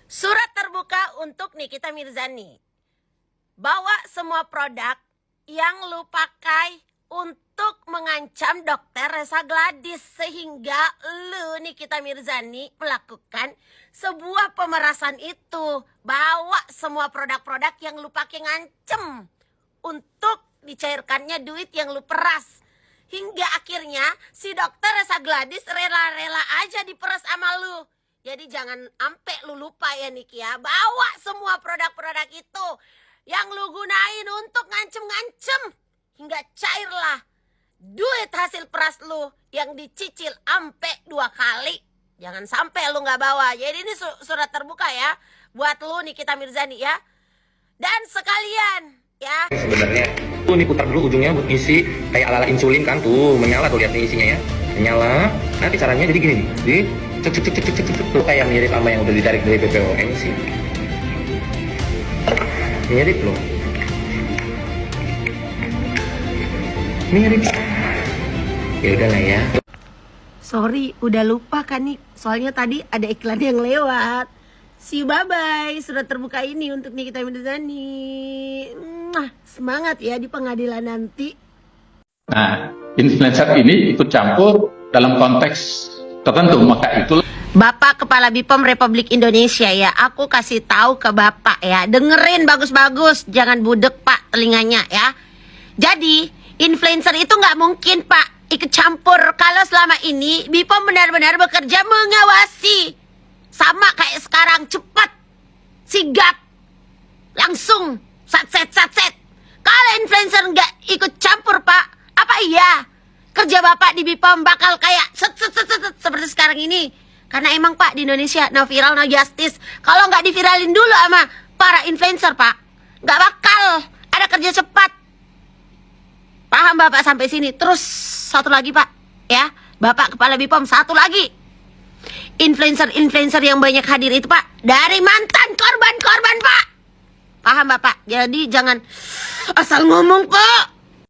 Surat terbuka untuk Nikita Mirzani. Bawa semua produk yang lu pakai untuk mengancam Dr. Reza Gladys. Sehingga lu Nikita Mirzani melakukan sebuah pemerasan itu. Bawa semua produk-produk yang lu pakai ngancem untuk dicairkannya duit yang lu peras. Hingga akhirnya si Dr. Reza Gladys rela-rela aja diperas sama lu. Jadi jangan ampe lu lupa ya Niki ya. Bawa semua produk-produk itu yang lu gunain untuk ngancem-ngancem. Hingga cairlah duit hasil peras lu yang dicicil ampe 2 kali. Jangan sampai lu gak bawa. Jadi ini surat terbuka ya. Buat lu Nikita Mirzani ya. Dan sekalian ya. Sebenarnya tuh ini putar dulu ujungnya buat isi kayak ala-ala insulin kan tuh. Menyala tuh lihat nih isinya ya. Menyala. Nanti caranya jadi gini nih. Jadi cek tuh kayak mirip sama yang udah ditarik dari BPOM sih. Mirip loh. Mirip. Ya udahlah ya. Sorry, udah lupa kan nih. Soalnya tadi ada iklan yang lewat. See you, bye-bye. Surat terbuka ini untuk Nikita Mirzani. Semangat ya di pengadilan nanti. Nah, influencer ini ikut campur dalam konteks tertentu, maka itu Bapak Kepala BPOM Republik Indonesia ya, aku kasih tahu ke Bapak ya, dengerin bagus-bagus, jangan budek Pak telinganya ya. Jadi influencer itu nggak mungkin Pak ikut campur kalau selama ini BPOM benar-benar bekerja mengawasi. Sama kayak sekarang, cepat, sigap, langsung, satset. Kalau influencer nggak ikut campur Pak, apa iya kerja Bapak di BPOM bakal kayak seperti sekarang ini? Karena emang Pak di Indonesia no viral no justice. Kalau nggak diviralin dulu sama para influencer Pak, nggak bakal ada kerja cepat. Paham Bapak sampai sini? Terus satu lagi Pak, ya Bapak Kepala BPOM, satu lagi. Influencer yang banyak hadir itu Pak dari mantan korban Pak. Paham Bapak? Jadi jangan asal ngomong Pak.